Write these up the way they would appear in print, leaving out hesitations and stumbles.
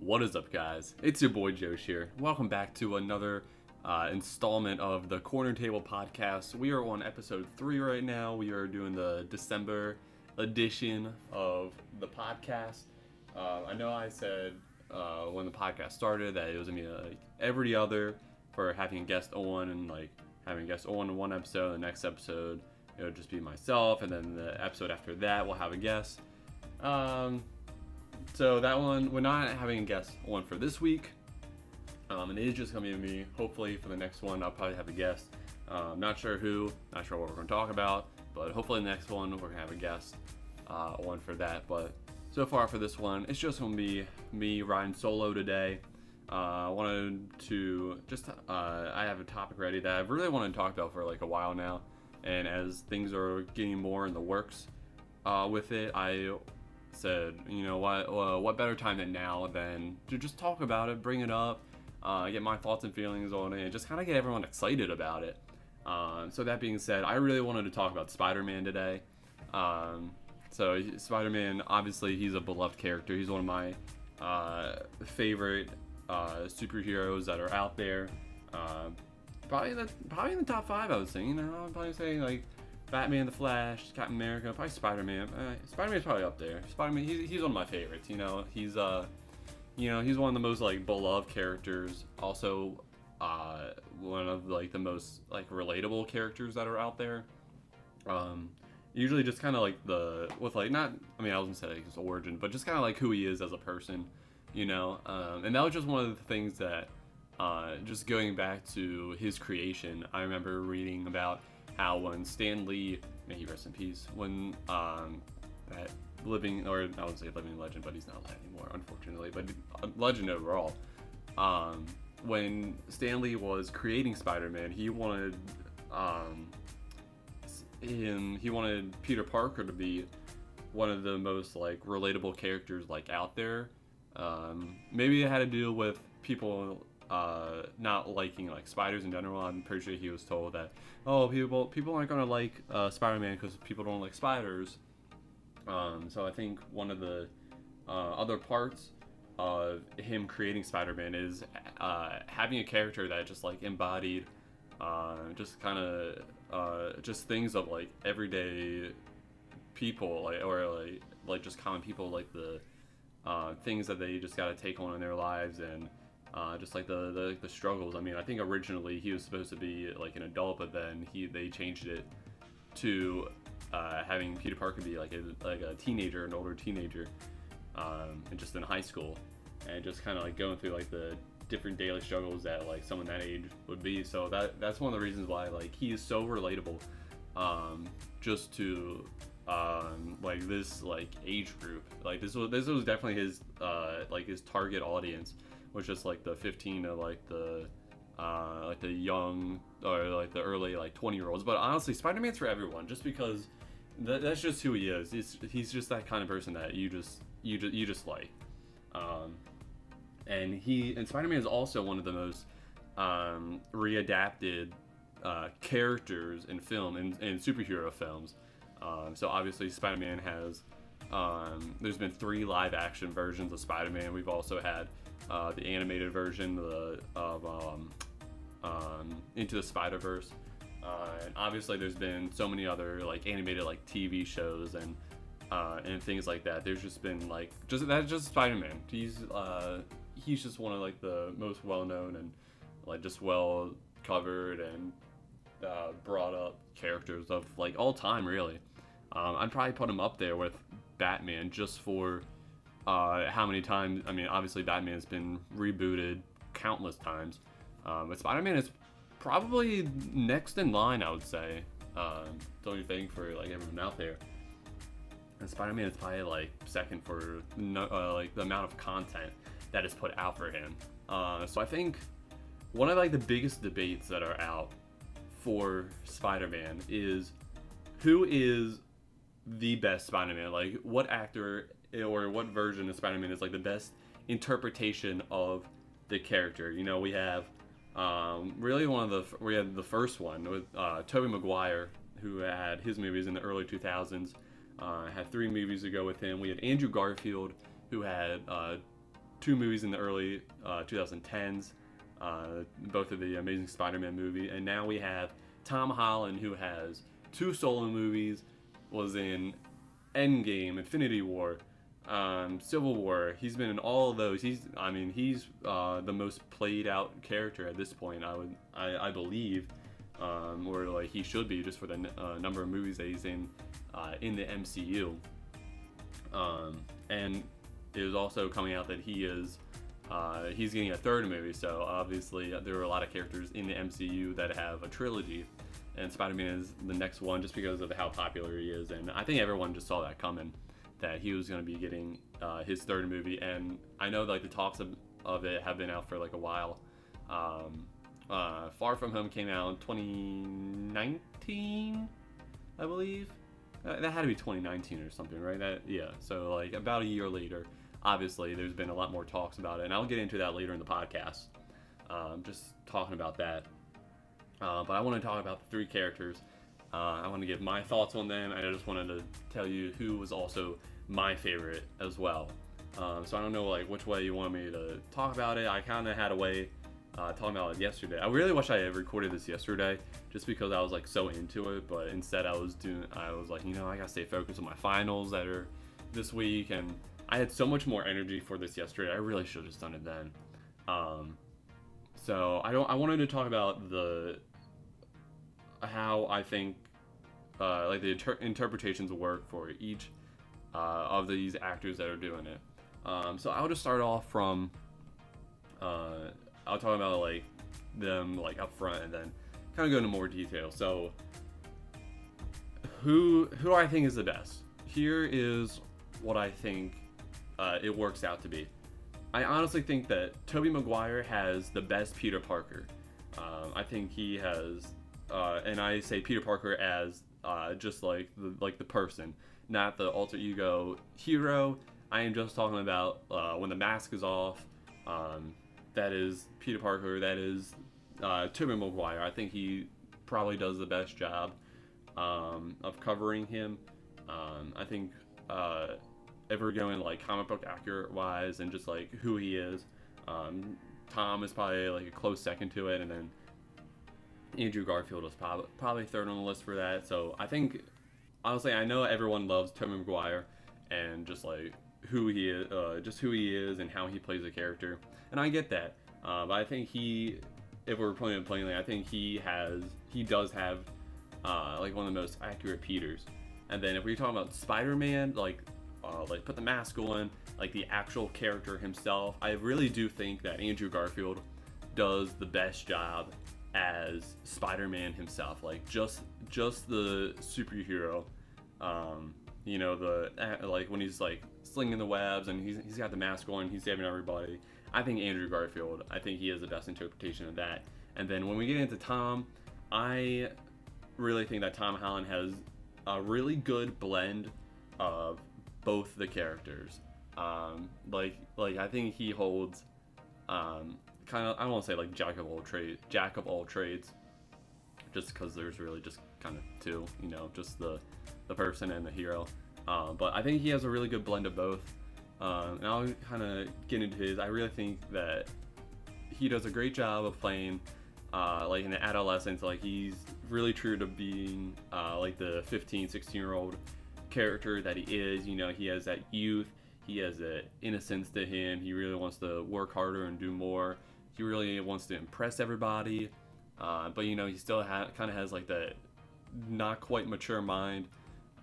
What is up, guys? It's your boy Joesh here. Welcome back to another installment of the Corner Table Podcast. We are on episode 3 right now. We are doing the December edition of the podcast. I know I said when the podcast started that it was going to be like every other for having a guest on and like having a guest on in one episode. The next episode, it'll just be myself, and then the episode after that, we'll have a guest. So that one, we're not having a guest on for this week. And it is just going to be me. Hopefully for the next one, I'll probably have a guest. Not sure who, not sure what we're going to talk about, but hopefully the next one, we're going to have a guest on for that. But so far for this one, it's just going to be me riding solo today. I wanted to just, I have a topic ready that I really wanted to talk about for like a while now. And as things are getting more in the works with it, I said, you know what better time than now than to just talk about it, bring it up, get my thoughts and feelings on it, and just kind of get everyone excited about it. So that being said, I really wanted to talk about Spider-Man today. So Spider-Man, obviously, he's a beloved character. He's one of my favorite superheroes that are out there. Probably in the top 5, I would say. You know, I'd probably say like Batman, The Flash, Captain America, probably Spider-Man. Spider-Man's probably up there. Spider-Man, he's one of my favorites. You know, he's one of the most like beloved characters. Also, one of like the most like relatable characters that are out there. Usually just kind of like I was gonna say like his origin, but just kind of like who he is as a person. You know, and that was just one of the things that, just going back to his creation, I remember reading about how when Stan Lee, may he rest in peace, when that living, or I wouldn't say living legend, but he's not alive anymore, unfortunately, but a legend overall. When Stan Lee was creating Spider-Man, he wanted Peter Parker to be one of the most like relatable characters like out there. Maybe it had to do with people not liking like spiders in general. I'm pretty sure he was told that, people aren't gonna like Spider-Man because people don't like spiders. So I think one of the other parts of him creating Spider-Man is having a character that just like embodied just kind of just things of like everyday people, like just common people, like the things that they just got to take on in their lives, and just like the struggles. I mean, I think originally he was supposed to be like an adult, but then they changed it to having Peter Parker be like a teenager, an older teenager, and just in high school, and just kind of like going through like the different daily struggles that like someone that age would be. So that's one of the reasons why like he is so relatable, just to like this like age group. Like this was definitely his like his target audience, was just like the 15 to like the young, or like the early like 20-year-olds. But honestly, Spider-Man's for everyone, just because that's just who he is. He's just that kind of person that you just like. And Spider-Man is also one of the most readapted characters in film, in superhero films. So obviously Spider-Man has, there's been 3 live action versions of Spider-Man. We've also had the animated version of Into the Spider-Verse. And obviously there's been so many other like animated like TV shows and things like that. There's just been like, that's just Spider-Man. He's just one of like the most well-known and like just well covered and brought up characters of like all time, really. I'd probably put him up there with Batman, just for how many times. I mean, obviously Batman's been rebooted countless times, but Spider-Man is probably next in line, I would say. Don't you think, for like everyone out there? And Spider-Man is probably like second for like the amount of content that is put out for him. So I think one of like the biggest debates that are out for Spider-Man is who is the best Spider-Man. Like, what actor or what version of Spider-Man is like the best interpretation of the character. You know, we have really we had the first one with Tobey Maguire, who had his movies in the early 2000s. Had 3 movies to go with him. We had Andrew Garfield, who had two movies in the early 2010s, both of the Amazing Spider-Man movie, and now we have Tom Holland, who has two solo movies, was in Endgame, Infinity War, Civil War. He's been in all of those. He's the most played out character at this point. I believe, or like he should be, just for the number of movies that he's in the MCU. And it was also coming out that he's getting a third movie. So obviously there are a lot of characters in the MCU that have a trilogy, and Spider-Man is the next one just because of how popular he is. And I think everyone just saw that coming, that he was going to be getting his third movie. And I know like the talks of it have been out for like a while. Far From Home came out in 2019, I believe. That had to be 2019 or something, right? So like about a year later, obviously there's been a lot more talks about it, and I'll get into that later in the podcast. Just talking about that. But I want to talk about the three characters. I want to give my thoughts on them, and I just wanted to tell you who was also my favorite as well. So I don't know like which way you want me to talk about it. I kind of had a way talking about it yesterday. I really wish I had recorded this yesterday, just because I was like so into it. But instead, I was like, I gotta stay focused on my finals that are this week, and I had so much more energy for this yesterday. I really should have just done it then. So I wanted to talk about how I think like the interpretations work for each of these actors that are doing it. So I'll just start off from I'll talk about like them like up front, and then kind of go into more detail. So who I think is the best? Here is what I think it works out to be. I honestly think that Tobey Maguire has the best Peter Parker. I think he has, and I say Peter Parker as just like the person, not the alter ego hero. I am just talking about when the mask is off. That is Peter Parker. That is Tobey Maguire. I think he probably does the best job of covering him. I think if we're going like comic book accurate wise and just like who he is, Tom is probably like a close second to it, and then Andrew Garfield is probably third on the list for that. So I think, honestly, I know everyone loves Tobey Maguire and just like who he is and how he plays the character, and I get that. But I think if we're putting it plainly, I think he does have like one of the most accurate Peters. And then if we're talking about Spider-Man, like put the mask on, like the actual character himself, I really do think that Andrew Garfield does the best job as Spider-Man himself, like just the superhero. Like when he's like slinging the webs and he's got the mask on, he's saving everybody. I think Andrew Garfield, I think he has the best interpretation of that. And then when we get into Tom, I really think that Tom Holland has a really good blend of both the characters. I think he holds kind of, I don't want to say like jack of all trades, just because there's really just kind of two, just the person and the hero. But I think he has a really good blend of both. And I'll kind of get into his. I really think that he does a great job of playing like an adolescent. Like he's really true to being like the 15, 16-year-old character that he is. He has that youth. He has that innocence to him. He really wants to work harder and do more. He really wants to impress everybody. But he still kind of has like that not quite mature mind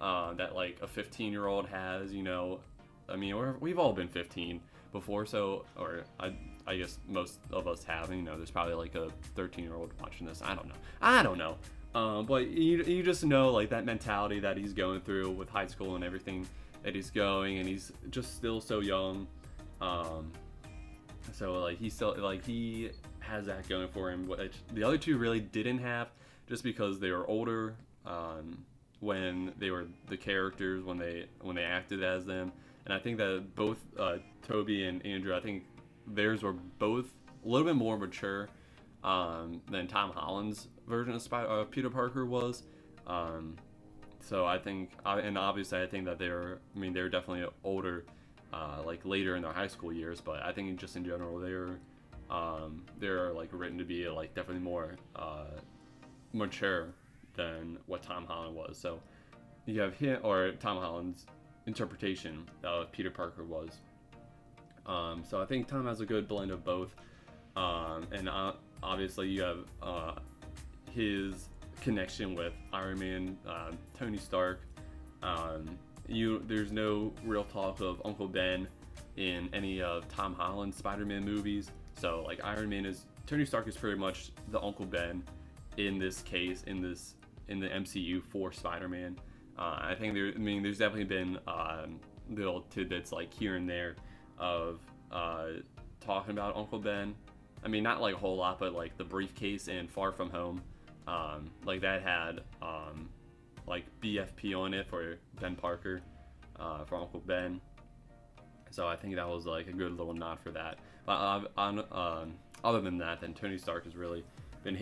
that like a 15-year-old has. I mean, we've all been 15 before, so, or I guess most of us have. There's probably like a 13-year-old watching this. I don't know. But you just know like that mentality that he's going through with high school and everything that he's going, and he's just still so young. So like he has that going for him, which the other two really didn't have, just because they were older when they were the characters, when they acted as them. And I think that both Toby and Andrew, I think theirs were both a little bit more mature than Tom Holland's version of Peter Parker was. So I think, and obviously I think that they're definitely older like later in their high school years, but I think just in general they're like written to be like definitely more mature than what Tom Holland was. So you have him, or Tom Holland's interpretation of Peter Parker was. So I think Tom has a good blend of both, and obviously you have his connection with Iron Man, Tony Stark. There's no real talk of Uncle Ben in any of Tom Holland's Spider-Man movies. So like Tony Stark is pretty much the Uncle Ben in this case, in the MCU for Spider-Man. I think there's definitely been little tidbits like here and there of talking about Uncle Ben. I mean, not like a whole lot, but like the briefcase in Far From Home, like that had like BFP on it for Ben Parker, for Uncle Ben. So I think that was like a good little nod for that. But other than that, then Tony Stark has really been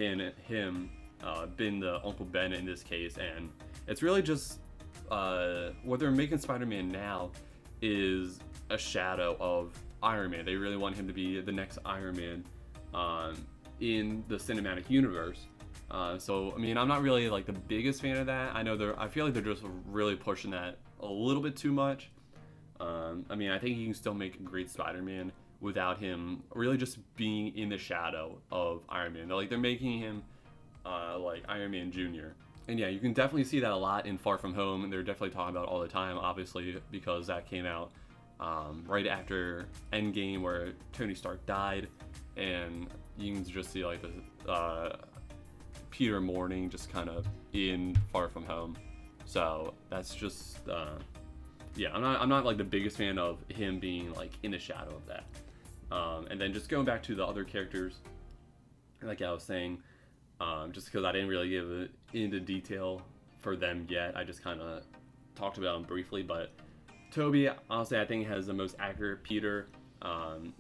been the Uncle Ben in this case, and it's really just what they're making Spider-Man now is a shadow of Iron Man. They really want him to be the next Iron Man in the cinematic universe. So I mean, I'm not really like the biggest fan of that. I feel like they're just really pushing that a little bit too much. I mean, I think you can still make a great Spider-Man without him really just being in the shadow of Iron Man. They're making him like Iron Man Jr. And yeah, you can definitely see that a lot in Far From Home, and they're definitely talking about it all the time, obviously, because that came out right after Endgame, where Tony Stark died, and you can just see like the Peter mourning just kind of in Far From Home. So that's just yeah, I'm not like the biggest fan of him being like in the shadow of that. And then just going back to the other characters, like I was saying, just because I didn't really give it into detail for them yet, I just kind of talked about them briefly. But Toby, honestly, I think has the most accurate Peter.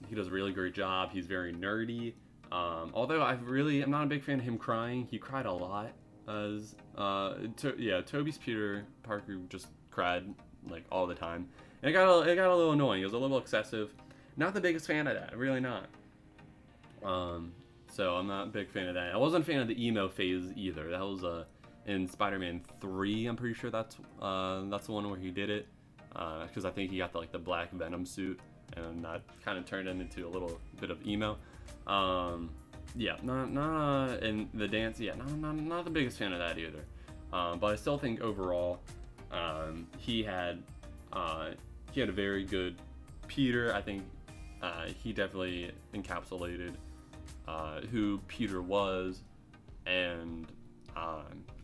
He does a really great job. He's very nerdy. Although I'm not a big fan of him crying. He cried a lot. Toby's Peter Parker just cried like all the time, and it got a little annoying. It was a little excessive. Not the biggest fan of that, really not. So I'm not a big fan of that. I wasn't a fan of the emo phase either. That was in Spider-Man 3. I'm pretty sure that's the one where he did it, because I think he got the Black Venom suit, and that kind of turned him into a little bit of emo. Yeah, not and the dance. Yeah, not the biggest fan of that either. But I still think overall, he had a very good Peter. I think he definitely encapsulated who Peter was, and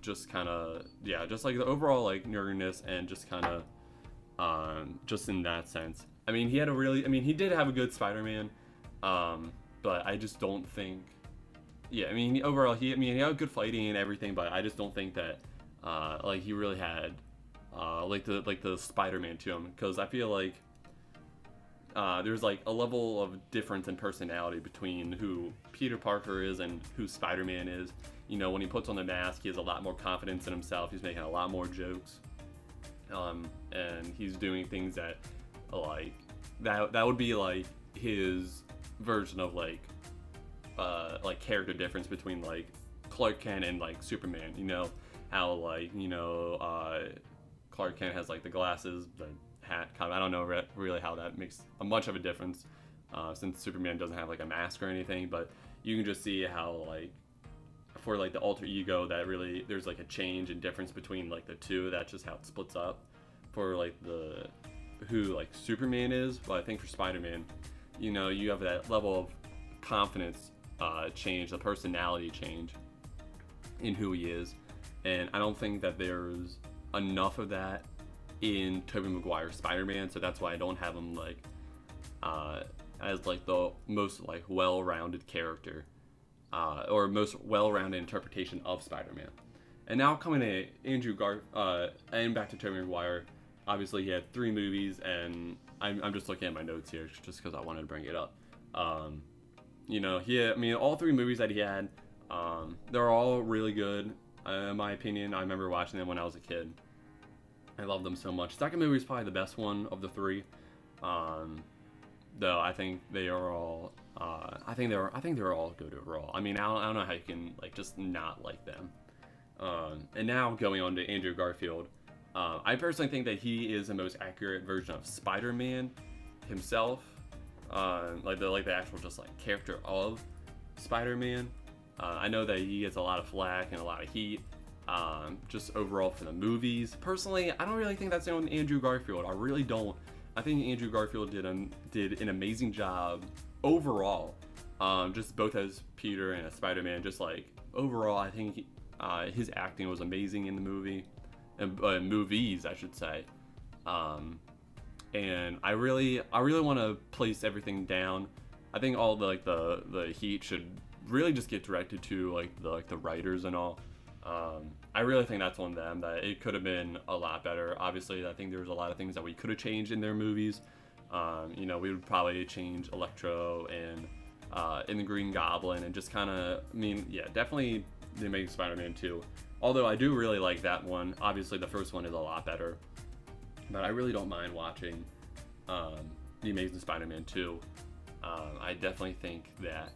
just kind of just like the overall like nerdiness, and just kind of just in that sense. I mean, he did have a good Spider-Man, but I just don't think. Yeah, I mean, overall, he had good fighting and everything, but I just don't think that like he really had like the Spider-Man to him, because I feel like there's like a level of difference in personality between who Peter Parker is and who Spider-Man is. You know, when he puts on the mask, he has a lot more confidence in himself. He's making a lot more jokes, and he's doing things that that would be like his version of like character difference between like Clark Kent and like Superman. You know how Clark Kent has like the glasses, the hat. I don't know really how that makes much of a difference, since Superman doesn't have like a mask or anything. But you can just see how like for like the alter ego, that really there's like a change and difference between like the two. That's just how it splits up for like who like Superman is. But I think for Spider-Man, you know, you have that level of confidence change, the personality change in who he is, and I don't think that there's enough of that in Tobey Maguire's Spider-Man, so that's why I don't have him like as like the most like well-rounded character, or most well-rounded interpretation of Spider-Man. And now coming to and back to Tobey Maguire. Obviously, he had 3 movies, and I'm just looking at my notes here just because I wanted to bring it up. You know, all 3 movies that he had, they're all really good, in my opinion. I remember watching them when I was a kid. I love them so much. Second movie is probably the best one of the 3. Though I think they are all. I think they're all good overall. I mean, I don't know how you can like just not like them. And now going on to Andrew Garfield, I personally think that he is the most accurate version of Spider-Man himself, like the actual just like character of Spider-Man. I know that he gets a lot of flack and a lot of heat, just overall for the movies. Personally, I don't really think that's on Andrew Garfield. I really don't. I think Andrew Garfield did an amazing job overall, just both as Peter and as Spider-Man. Just like overall, I think his acting was amazing in the movie, and movies, I should say. And I really want to place everything down. I think all the heat should really just get directed to the writers and all. I really think that's on them, that it could have been a lot better. Obviously, I think there was a lot of things that we could have changed in their movies. We would probably change Electro and in the Green Goblin, and just kind of, definitely the Amazing Spider-Man 2. Although I do really like that one. Obviously, the first one is a lot better, but I really don't mind watching the Amazing Spider-Man 2. I definitely think that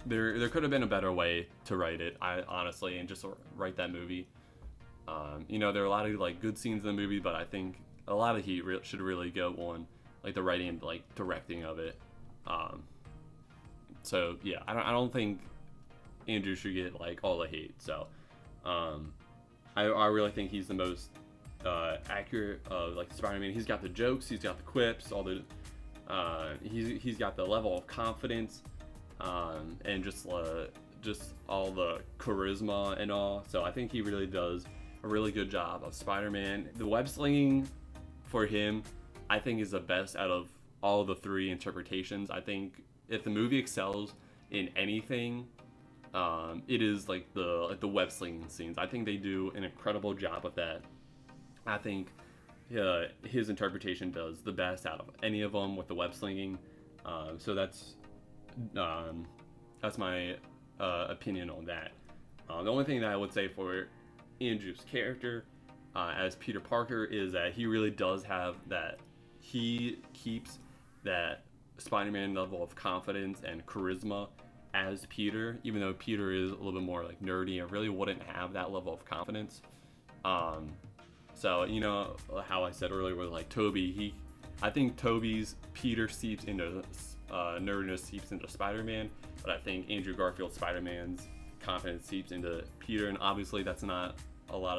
there could have been a better way to write it, honestly, and just write that movie. There are a lot of good scenes in the movie, but I think a lot of heat should really go on the writing and directing of it. So yeah, I don't think Andrew should get all the hate. So I really think he's the most accurate of Spider-Man. He's got the jokes, he's got the quips, all the he's got the level of confidence, and just all the charisma and all. So I think he really does a really good job of Spider-Man. The web slinging for him, I think, is the best out of all the three interpretations. I think if the movie excels in anything, it is the web slinging scenes. I think they do an incredible job of that. I think his interpretation does the best out of any of them with the web slinging. So that's my opinion on that. The only thing that I would say for Andrew's character as Peter Parker is that he really does have that. He keeps that Spider-Man level of confidence and charisma as Peter, even though Peter is a little bit more nerdy and really wouldn't have that level of confidence. So how I said earlier with Toby, I think Toby's Peter seeps into nerdiness seeps into Spider-Man, but I think Andrew Garfield's Spider-Man's confidence seeps into Peter, and obviously that's not a lot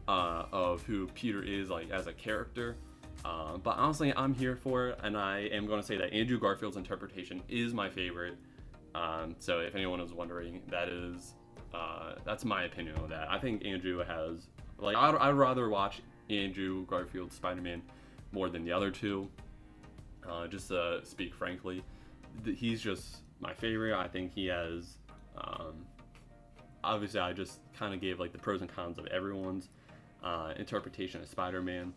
of who Peter is as a character. But honestly, I'm here for it, and I am going to say that Andrew Garfield's interpretation is my favorite. So if anyone is wondering, that's my opinion on that. I think Andrew has I'd rather watch Andrew Garfield's Spider-Man more than the other two. Just to speak frankly, he's just my favorite. I think he has. Obviously, I just kind of gave the pros and cons of everyone's interpretation of Spider-Man.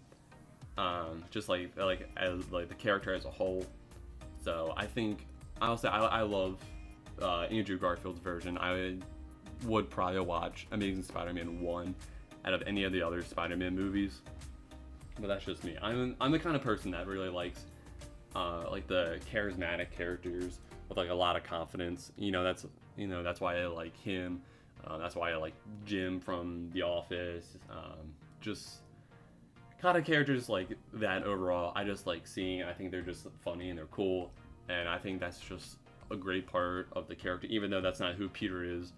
Just as the character as a whole. So I think honestly, I love Andrew Garfield's version. I would probably watch Amazing Spider-Man 1 out of any of the other Spider-Man movies, but that's just me. I'm the kind of person that really likes the charismatic characters with a lot of confidence. That's why I like him. That's why I like Jim from The Office. Just kind of characters like that overall. I just like seeing. I think they're just funny and they're cool, and I think that's just a great part of the character, even though that's not who Peter is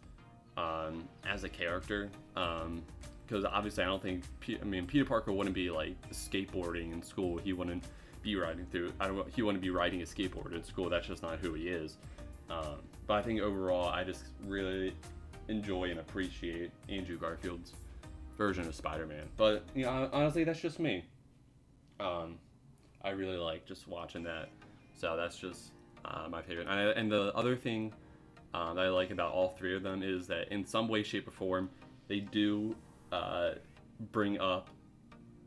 as a character. Because obviously, I don't think Peter Parker wouldn't be skateboarding in school. He wouldn't be he wouldn't be riding a skateboard at school. That's just not who he is. But I think overall, I just really enjoy and appreciate Andrew Garfield's version of Spider-Man. But honestly, that's just me. I really like just watching that. So that's just my favorite. And the other thing that I like about all three of them is that in some way, shape, or form, they do bring up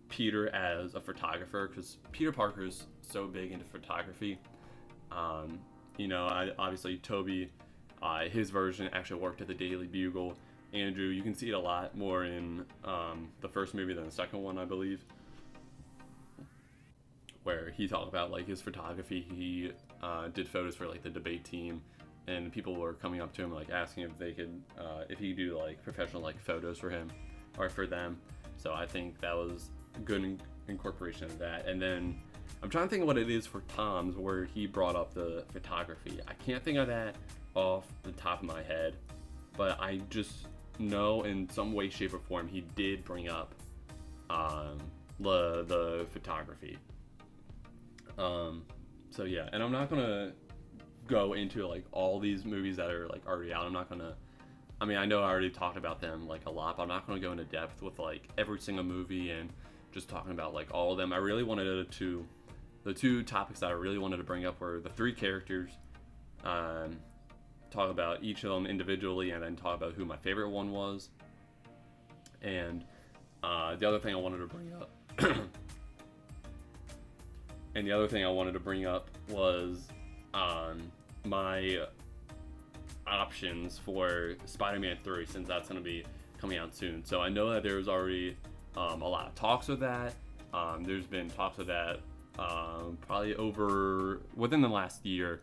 Peter as a photographer, because Peter Parker is so big into photography. Obviously Toby, his version actually worked at the Daily Bugle. Andrew, you can see it a lot more in the first movie than the second one, I believe. where he talked about like his photography. He did photos for like the debate team, and people were coming up to him like asking if they could if he could do like professional like photos for him or for them. So I think that was a good incorporation of that. And then I'm trying to think of what it is for Tom's, where he brought up the photography. I can't think of that off the top of my head, but I just know in some way, shape, or form he did bring up the photography. So yeah, and I'm not gonna go into like all these movies that are like already out. I mean, I know I already talked about them like a lot, but I'm not gonna go into depth with like every single movie and just talking about like all of them. I really wanted to, the two topics that I really wanted to bring up were the three characters, talk about each of them individually, and then talk about who my favorite one was. And the other thing I wanted to bring up and the other thing I wanted to bring up was my options for Spider-Man 3, since that's going to be coming out soon. So I know that there's already a lot of talks of that. There's been talks of that probably within the last year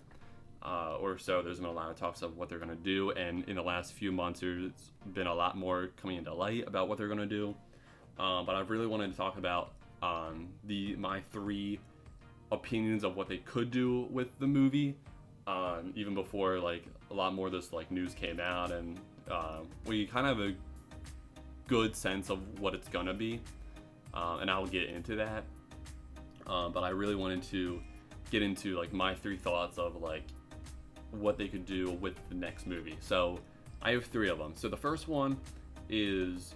or so. There's been a lot of talks of what they're going to do, and in the last few months there's been a lot more coming into light about what they're going to do. But I really wanted to talk about my three opinions of what they could do with the movie, even before like a lot more of this like news came out, and we kind of have a good sense of what it's gonna be, and I'll get into that. But I really wanted to get into like my three thoughts of like what they could do with the next movie. So I have three of them. So the first one is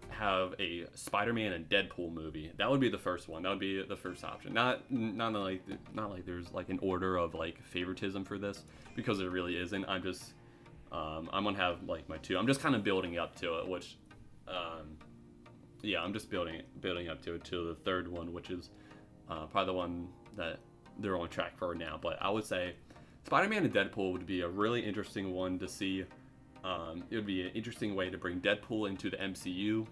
have a Spider-Man and Deadpool movie. That would be the first one. That would be the first option. Not like there's like an order of like favoritism for this, because it really isn't. I'm gonna have like my two. I'm just kind of building up to it, which I'm just building up to it, to the third one, which is probably the one that they're on track for now. But I would say Spider-Man and Deadpool would be a really interesting one to see. It would be an interesting way to bring Deadpool into the MCU.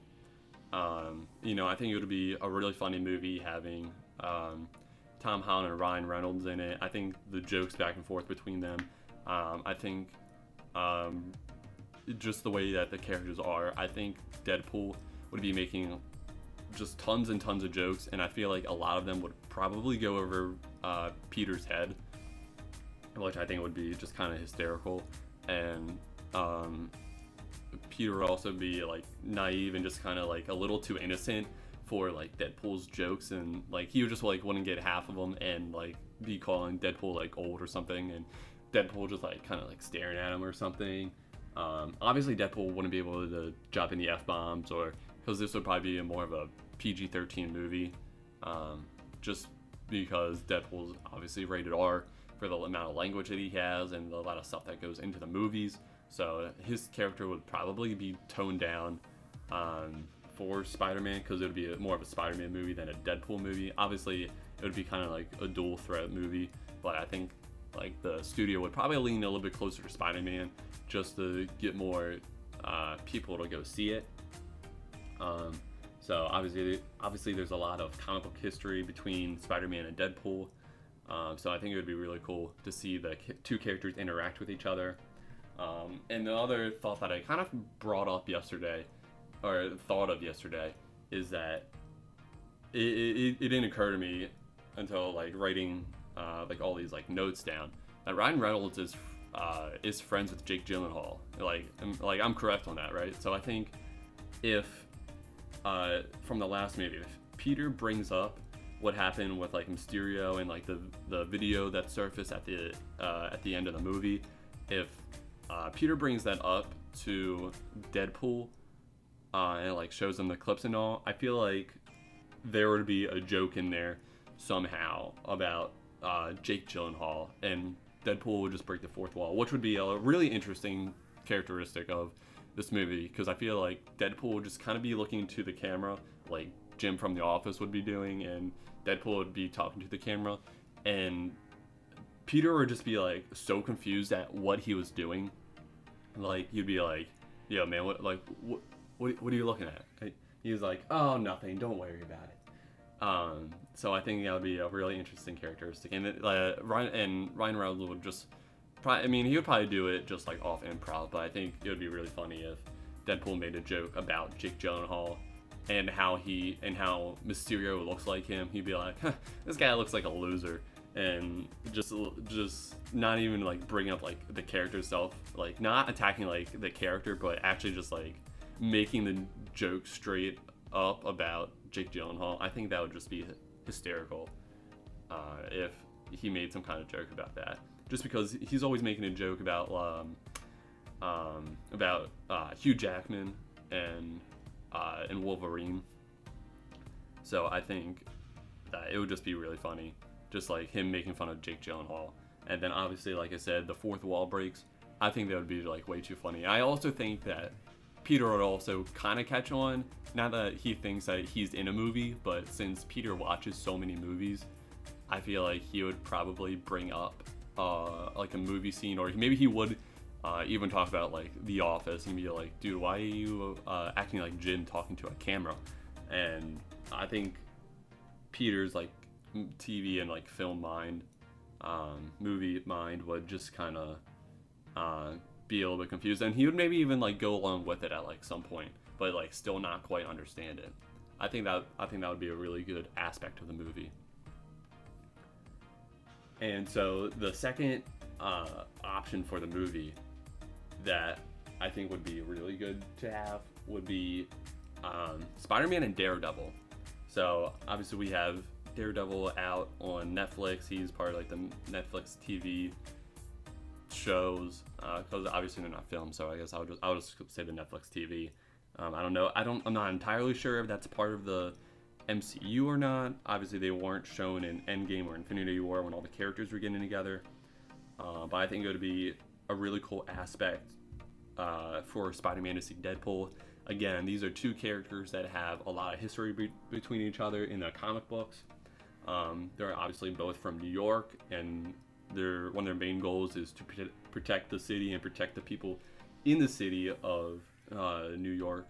I think it would be a really funny movie having Tom Holland and Ryan Reynolds in it. I think the jokes back and forth between them, I think just the way that the characters are, I think Deadpool would be making just tons and tons of jokes, and I feel like a lot of them would probably go over Peter's head, which I think would be just kind of hysterical. And Peter would also be like naive and just kind of like a little too innocent for like Deadpool's jokes, and like he would just like wouldn't get half of them and like be calling Deadpool like old or something, and Deadpool just like kind of like staring at him or something. Obviously Deadpool wouldn't be able to drop any F-bombs, or because this would probably be more of a PG-13 movie, just because Deadpool's obviously rated R for the amount of language that he has and a lot of stuff that goes into the movies. So his character would probably be toned down for Spider-Man, because it would be more of a Spider-Man movie than a Deadpool movie. Obviously, it would be kind of like a dual threat movie, but I think like the studio would probably lean a little bit closer to Spider-Man just to get more people to go see it. So obviously there's a lot of comic book history between Spider-Man and Deadpool. So I think it would be really cool to see the two characters interact with each other. And the other thought that I kind of brought up yesterday, or thought of yesterday, is that it didn't occur to me until like writing like all these like notes down, that Ryan Reynolds is friends with Jake Gyllenhaal. Like I'm correct on that, right? So I think if from the last movie, if Peter brings up what happened with like Mysterio and like the video that surfaced at the end of the movie, if Peter brings that up to Deadpool and like shows him the clips and all, I feel like there would be a joke in there somehow about Jake Gyllenhaal, and Deadpool would just break the fourth wall, which would be a really interesting characteristic of this movie, because I feel like Deadpool would just kind of be looking to the camera like Jim from The Office would be doing, and Deadpool would be talking to the camera, and Peter would just be like so confused at what he was doing. Like he'd be like, "Yo, man, what are you looking at?" He was like, "Oh, nothing. Don't worry about it." So I think that would be a really interesting characteristic. And Ryan Reynolds would just, I mean, he would probably do it just like off improv, but I think it would be really funny if Deadpool made a joke about Jake Gyllenhaal and how Mysterio looks like him. He'd be like, huh, this guy looks like a loser, and just not even like bringing up like the character itself, like not attacking like the character, but actually just like making the joke straight up about Jake Gyllenhaal. I think that would just be hysterical if he made some kind of joke about that. Just because he's always making a joke about Hugh Jackman and Wolverine. So I think that it would just be really funny, just like him making fun of Jake Gyllenhaal. And then obviously, like I said, the fourth wall breaks. I think that would be like way too funny. I also think that Peter would also kind of catch on. Not that he thinks that he's in a movie, but since Peter watches so many movies, I feel like he would probably bring up like a movie scene, or maybe he would even talk about like The Office and be like, dude, why are you acting like Jim talking to a camera? And I think Peter's like TV and like film mind, movie mind would just kind of be a little bit confused, and he would maybe even like go along with it at like some point, but like still not quite understand it. I think that would be a really good aspect of the movie. And so the second option for the movie that I think would be really good to have would be Spider-Man and Daredevil. So obviously we have Daredevil out on Netflix. He's part of like the Netflix TV shows, because obviously they're not filmed. So I guess I'll just say the Netflix TV. I don't know. I'm not entirely sure if that's part of the MCU or not. Obviously they weren't shown in Endgame or Infinity War when all the characters were getting together. But I think it would be a really cool aspect for Spider-Man to see Deadpool. Again, these are two characters that have a lot of history between each other in the comic books. They're obviously both from New York, and one of their main goals is to protect the city and protect the people in the city of New York.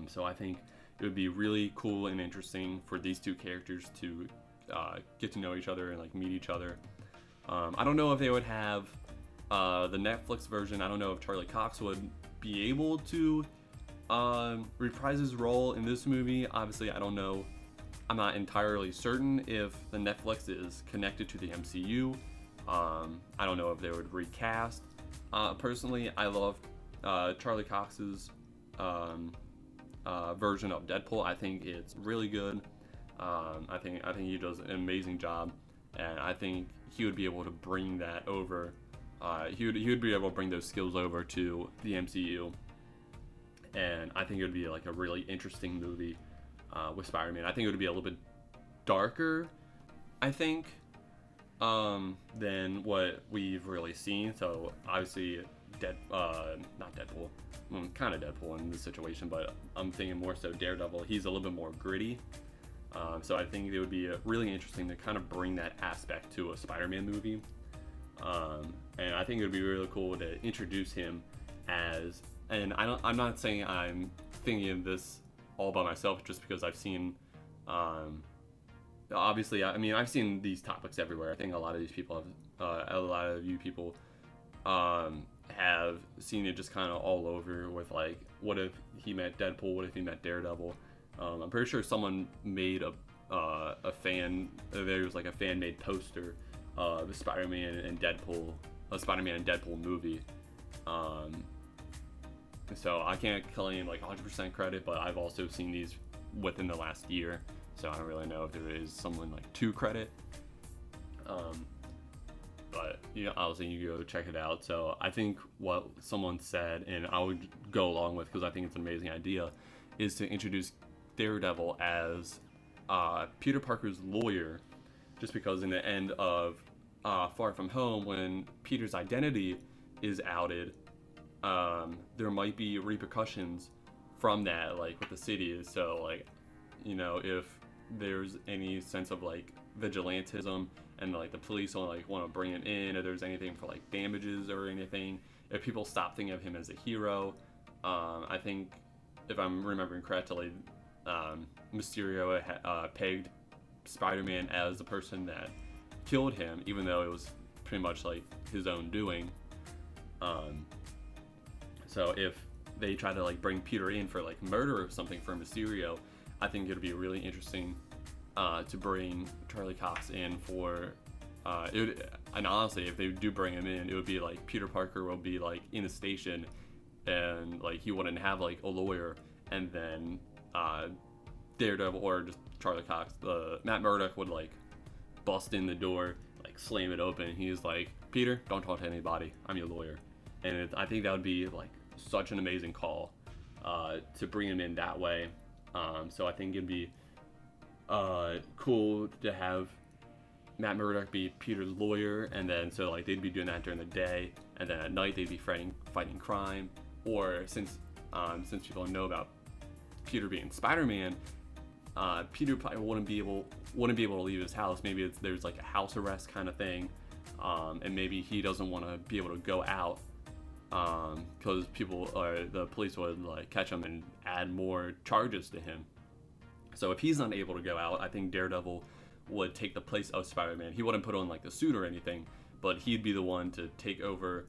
So I think it would be really cool and interesting for these two characters to get to know each other and like meet each other. I don't know if they would have the Netflix version. I don't know if Charlie Cox would be able to reprise his role in this movie. Obviously, I don't know. I'm not entirely certain if the Netflix is connected to the MCU. I don't know if they would recast. Personally, I love Charlie Cox's version of Deadpool. I think it's really good. I think he does an amazing job, and I think he would be able to bring that over. He would be able to bring those skills over to the MCU, and I think it would be like a really interesting movie with Spider-Man. I think it would be a little bit darker, I think, than what we've really seen. So obviously, not Deadpool, kind of Deadpool in this situation, but I'm thinking more so Daredevil. He's a little bit more gritty. So I think it would be really interesting to kind of bring that aspect to a Spider-Man movie. And I think it would be really cool to introduce him as, and I'm not saying I'm thinking of this all by myself just because I've seen, obviously, I mean, I've seen these topics everywhere. I think a lot of these people a lot of you people, have seen it just kind of all over with like, what if he met Deadpool? What if he met Daredevil? I'm pretty sure someone made a fan, there was like a fan-made poster of Spider-Man and Deadpool, a Spider-Man and Deadpool movie. So I can't claim like 100% credit, but I've also seen these within the last year, so I don't really know if there is someone like to credit. But yeah, obviously you go check it out. So I think what someone said, and I would go along with because I think it's an amazing idea, is to introduce Daredevil as Peter Parker's lawyer, just because in the end of Far From Home, when Peter's identity is outed, there might be repercussions from that, like with the city. So like, you know, if there's any sense of like vigilantism and like the police only like want to bring it in, if there's anything for like damages or anything, if people stop thinking of him as a hero, I think if I'm remembering correctly, Mysterio pegged Spider-Man as the person that killed him, even though it was pretty much like his own doing. So if they try to like bring Peter in for like murder or something for Mysterio, I think it'd be really interesting to bring Charlie Cox in for. And honestly, if they do bring him in, it would be like Peter Parker will be like in a station, and like he wouldn't have like a lawyer, and then Daredevil or just Charlie Cox, Matt Murdock would like bust in the door, like slam it open. He's like, Peter, don't talk to anybody. I'm your lawyer, and I think that would be like such an amazing call to bring him in that way. So I think it'd be cool to have Matt Murdock be Peter's lawyer, and then so like they'd be doing that during the day, and then at night they'd be fighting crime. Or since people know about Peter being Spider-Man, Peter probably wouldn't be able to leave his house. Maybe there's like a house arrest kind of thing, and maybe he doesn't want to be able to go out because the police would like catch him and add more charges to him. So if he's not able to go out, I think Daredevil would take the place of Spider-Man. He wouldn't put on like the suit or anything, but he'd be the one to take over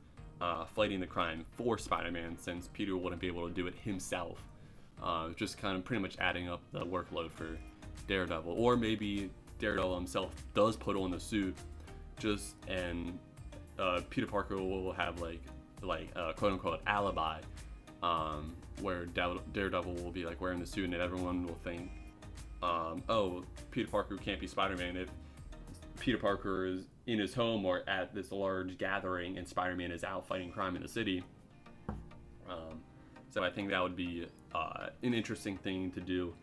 fighting the crime for Spider-Man, since Peter wouldn't be able to do it himself. Just kind of pretty much adding up the workload for Daredevil. Or maybe Daredevil himself does put on the suit, and Peter Parker will have like a quote unquote alibi, where Daredevil will be like wearing the suit, and everyone will think, oh, Peter Parker can't be Spider-Man if Peter Parker is in his home or at this large gathering and Spider-Man is out fighting crime in the city. So I think that would be an interesting thing to do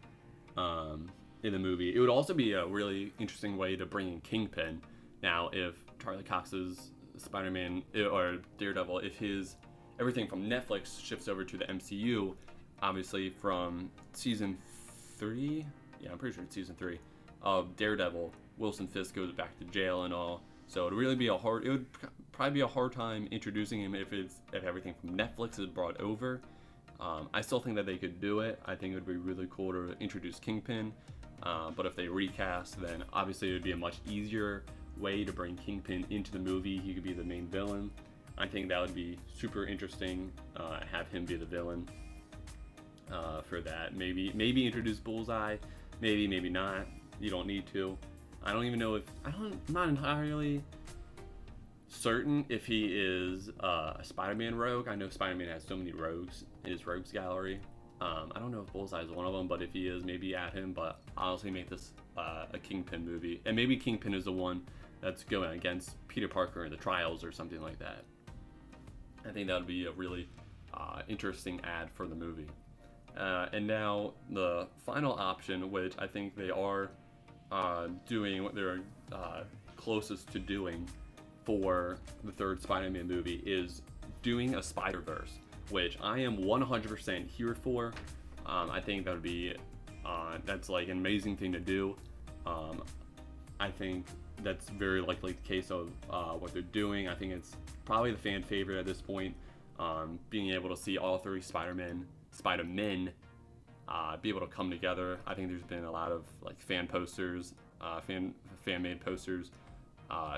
in the movie. It would also be a really interesting way to bring in Kingpin. Now, if Charlie Cox's Spider-Man or Daredevil, if everything from Netflix shifts over to the MCU, obviously from season 3, yeah, I'm pretty sure it's season 3 of Daredevil, Wilson Fisk goes back to jail and all. So it would probably be a hard time introducing him if everything from Netflix is brought over. I still think that they could do it. I think it would be really cool to introduce Kingpin. But if they recast, then obviously it would be a much easier way to bring Kingpin into the movie. He could be the main villain. I think that would be super interesting. Have him be the villain for that. Maybe introduce Bullseye. Maybe not. You don't need to. I don't even know I'm not entirely certain if he is a Spider-Man rogue. I know Spider-Man has so many rogues in his rogues gallery. I don't know if Bullseye is one of them, but if he is, maybe add him. But honestly, make this a Kingpin movie, and maybe Kingpin is the one that's going against Peter Parker in the trials or something like that. I think that would be a really interesting ad for the movie. And now the final option, which I think they are doing what they're closest to doing for the third Spider-Man movie, is doing a Spider-Verse, which I am 100% here for. I think that would be that's like an amazing thing to do. I think that's very likely the case of what they're doing. I think it's probably the fan favorite at this point. Being able to see all three Spider-Men be able to come together. I think there's been a lot of like fan posters, fan-made posters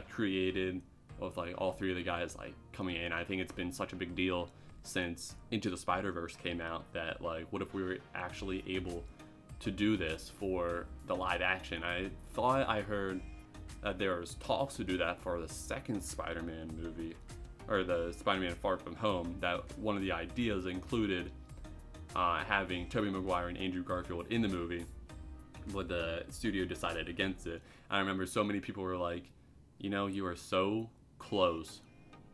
created with like all three of the guys like coming in. I think it's been such a big deal since Into the Spider-Verse came out that like, what if we were actually able to do this for the live action? I thought I heard that there was talks to do that for the second Spider-Man movie, or the Spider-Man Far From Home, that one of the ideas included having Tobey Maguire and Andrew Garfield in the movie, but the studio decided against it. I remember so many people were like, you are so close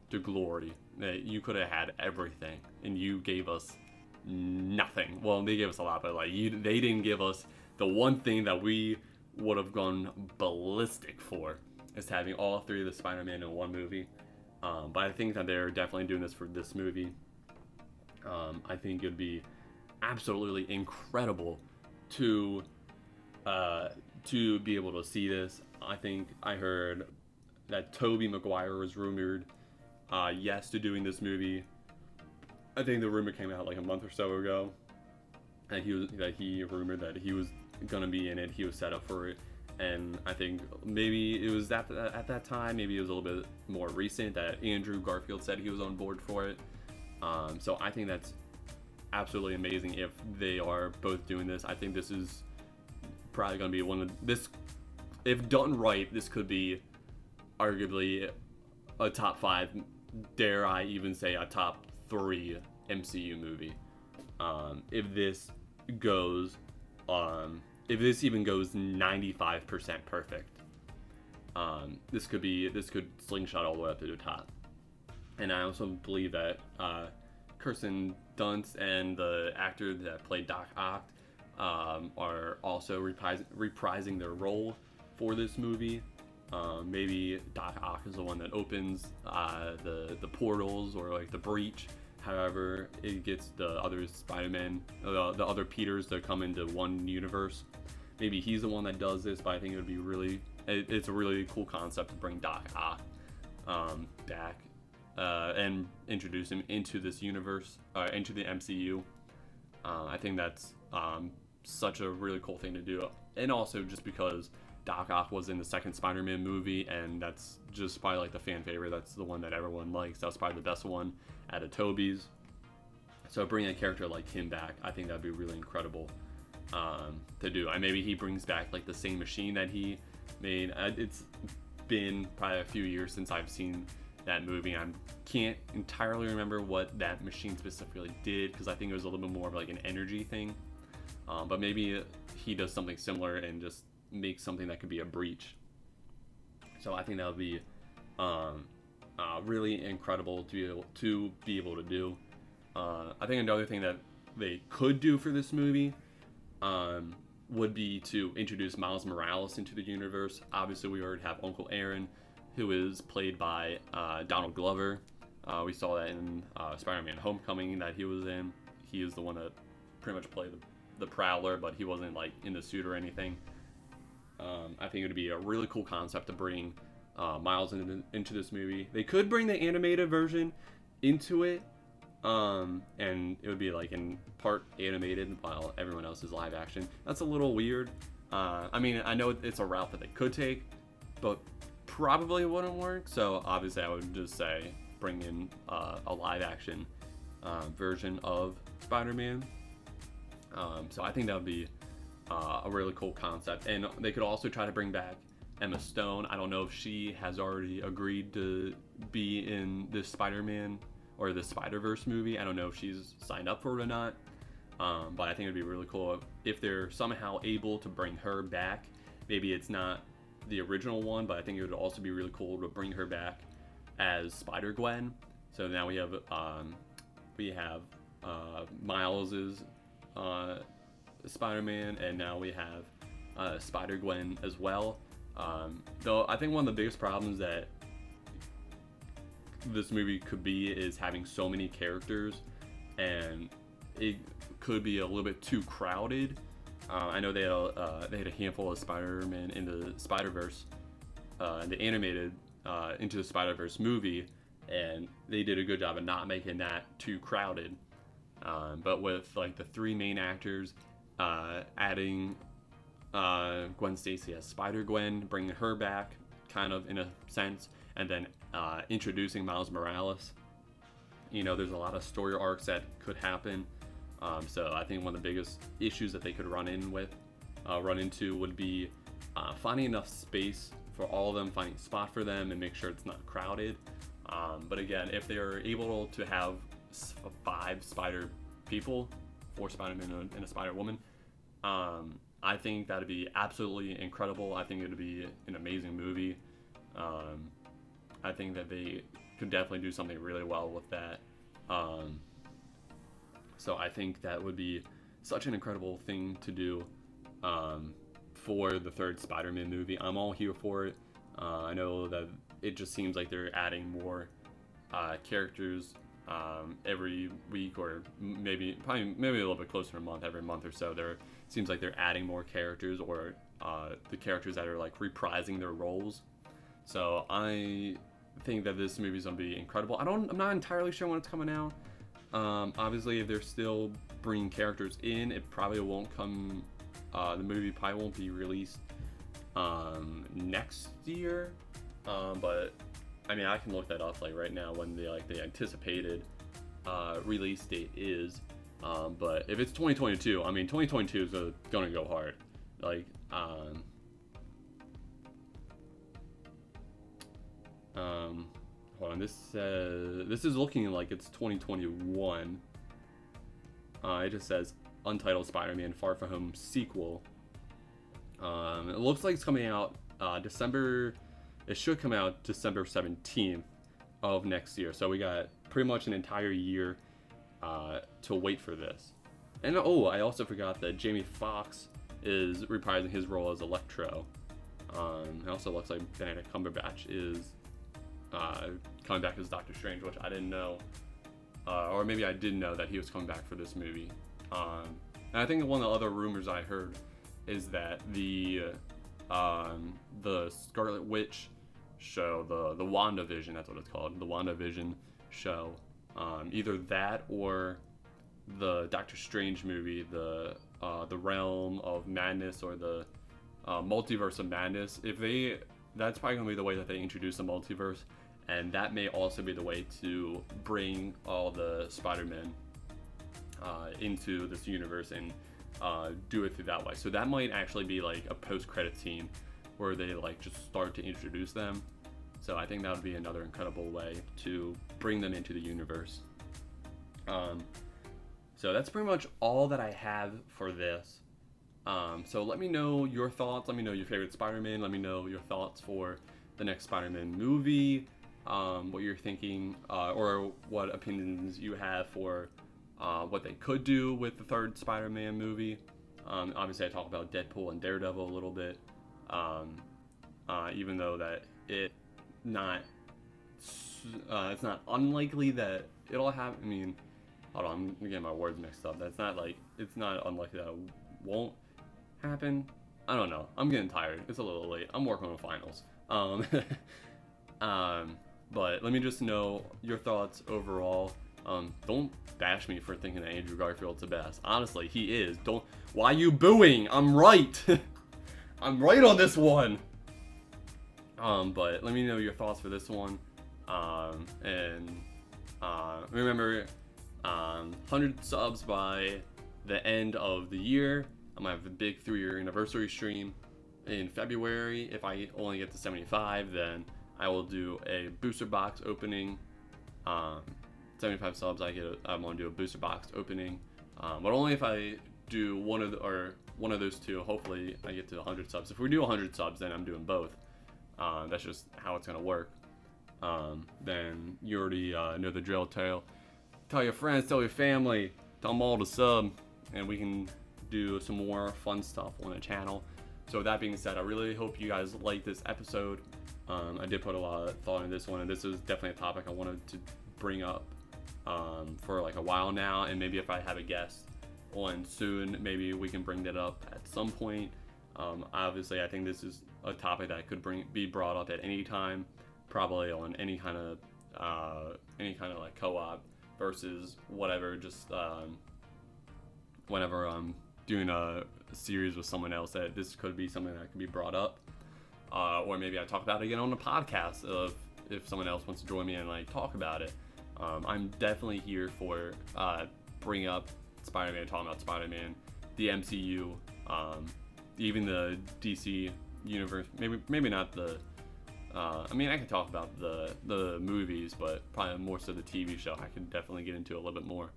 to glory that you could have had everything and you gave us nothing. Well, they gave us a lot, but like they didn't give us the one thing that we would have gone ballistic for, is having all three of the Spider-Man in one movie. But I think that they're definitely doing this for this movie. I think it'd be absolutely incredible to be able to see this. I think I heard that Tobey Maguire was rumored yes to doing this movie. I think the rumor came out like a month or so ago. He rumored that he was gonna be in it. He was set up for it, and I think maybe it was at that time. Maybe it was a little bit more recent that Andrew Garfield said he was on board for it. So I think that's absolutely amazing if they are both doing this. I think this is probably gonna be one of this. If done right, this could be arguably a top 5, dare I even say a top 3 MCU movie. If this goes, if this even goes 95% perfect, this could slingshot all the way up to the top. And I also believe that Kirsten Dunst and the actor that played Doc Ock are also reprising their role for this movie. Maybe Doc Ock is the one that opens the portals, or like the breach. However, it gets the other Spider-Man, the other Peters to come into one universe. Maybe he's the one that does this, but I think it would be it's a really cool concept to bring Doc Ock back and introduce him into this universe, into the MCU. I think that's such a really cool thing to do, and also just because Doc Ock was in the second Spider-Man movie, and that's just probably like the fan favorite. That's the one that everyone likes. That's probably the best one out of Tobey's. So bringing a character like him back, I think that'd be really incredible to do. Maybe he brings back like the same machine that he made. It's been probably a few years since I've seen that movie. I can't entirely remember what that machine specifically did, because I think it was a little bit more of like an energy thing. But maybe he does something similar and just make something that could be a breach. So I think that would be really incredible to be able to do. I think another thing that they could do for this movie would be to introduce Miles Morales into the universe. Obviously, we already have Uncle Aaron, who is played by Donald Glover. We saw that in Spider-Man Homecoming that he was in. He is the one that pretty much played the Prowler, but he wasn't like in the suit or anything. I think it would be a really cool concept to bring Miles into this movie. They could bring the animated version into it, and it would be like in part animated while everyone else is live action. That's a little weird. I mean, I know it's a route that they could take, but probably wouldn't work. So obviously I would just say bring in a live action version of Spider-Man. So I think that would be a really cool concept. And they could also try to bring back Emma Stone. I don't know if she has already agreed to be in this Spider-Man or the Spider-Verse movie. I don't know if she's signed up for it or not. But I think it'd be really cool if they're somehow able to bring her back. Maybe it's not the original one, but I think it would also be really cool to bring her back as Spider-Gwen. So now we have Miles's Spider-Man, and now we have Spider-Gwen as well. Though I think one of the biggest problems that this movie could be is having so many characters, and it could be a little bit too crowded. I know they had a handful of Spider-Man in the Spider-Verse, the animated Into the Spider-Verse movie, and they did a good job of not making that too crowded. But with like the 3 main actors, adding Gwen Stacy as Spider-Gwen, bringing her back kind of in a sense, and then introducing Miles Morales, there's a lot of story arcs that could happen. So I think one of the biggest issues that they could run into would be finding enough space for all of them, finding a spot for them, and make sure it's not crowded. But again, if they are able to have 5 Spider people, 4 Spider-Men and a Spider-Woman, I think that'd be absolutely incredible. I think it'd be an amazing movie. I think that they could definitely do something really well with that. So I think that would be such an incredible thing to do for the 3rd Spider-Man movie. I'm all here for it. I know that it just seems like they're adding more characters every week, or maybe a little bit closer to a month, every month or so. Seems like they're adding more characters, or the characters that are like reprising their roles. So I think that this movie is gonna be incredible. I'm not entirely sure when it's coming out. Obviously, if they're still bringing characters in, it probably won't come. The movie probably won't be released next year. But I mean, I can look that up like right now when the anticipated release date is. But if it's 2022, I mean, 2022 is gonna go hard. Like, hold on. This is looking like it's 2021. It just says Untitled Spider-Man Far From Home sequel. It looks like it's coming out December. It should come out December 17th of next year. So we got pretty much an entire year to wait for this. And I also forgot that Jamie Foxx is reprising his role as Electro. It also looks like Benedict Cumberbatch is coming back as Doctor Strange, which I didn't know, or maybe I did know that he was coming back for this movie. And I think one of the other rumors I heard is that the Scarlet Witch show, the WandaVision, that's what it's called, the WandaVision show, either that or the Doctor Strange movie, the Realm of Madness or the Multiverse of Madness. That's probably gonna be the way that they introduce the multiverse, and that may also be the way to bring all the Spider-Men into this universe and do it through that way. So that might actually be like a post-credit scene where they like just start to introduce them. So I think that would be another incredible way to bring them into the universe. So that's pretty much all that I have for this. So let me know your thoughts. Let me know your favorite Spider-Man. Let me know your thoughts for the next Spider-Man movie. What you're thinking, or what opinions you have for what they could do with the third Spider-Man movie. Obviously, I talked about Deadpool and Daredevil a little bit. Even though that it's not unlikely that it'll happen. I mean, hold on, I'm getting my words mixed up. It's not unlikely that it won't happen. I don't know. I'm getting tired. It's a little late. I'm working on finals. But let me just know your thoughts overall. Don't bash me for thinking that Andrew Garfield's the best. Honestly, he is. Why are you booing? I'm right. I'm right on this one. But let me know your thoughts for this one. And remember, 100 subs by the end of the year. I'm gonna have a big 3-year anniversary stream in February. If I only get to 75, then I will do a booster box opening. 75 subs, I'm gonna do a booster box opening, but only if I do one of those two. Hopefully, I get to 100 subs. If we do 100 subs, then I'm doing both. That's just how it's gonna work. Then you already know the drill. Tell your friends, tell your family, tell them all to sub, and we can do some more fun stuff on the channel. So with that being said, I really hope you guys like this episode. I did put a lot of thought into this one, and this is definitely a topic I wanted to bring up for like a while now, and maybe if I have a guest on soon, maybe we can bring that up at some point. Obviously, I think this is a topic that could be brought up at any time, probably on any kind of like co-op versus whatever. Just whenever I'm doing a series with someone else, that this could be something that could be brought up, or maybe I talk about it again on the podcast if someone else wants to join me and like talk about it. I'm definitely here for bring up Spider-Man, talking about Spider-Man, the MCU, even the DC universe. Maybe not the. I mean, I can talk about the movies, but probably more so the TV show. I can definitely get into a little bit more.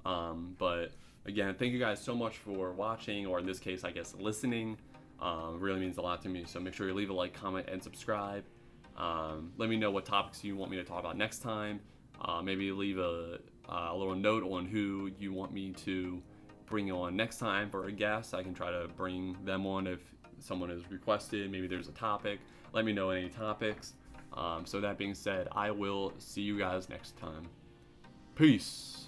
But again, thank you guys so much for watching, or in this case, I guess listening. Really means a lot to me. So make sure you leave a like, comment, and subscribe. Let me know what topics you want me to talk about next time. Maybe leave a little note on who you want me to bring on next time for a guest. I can try to bring them on if someone has requested. Maybe there's a topic. Let me know any topics. So that being said, I will see you guys next time. Peace.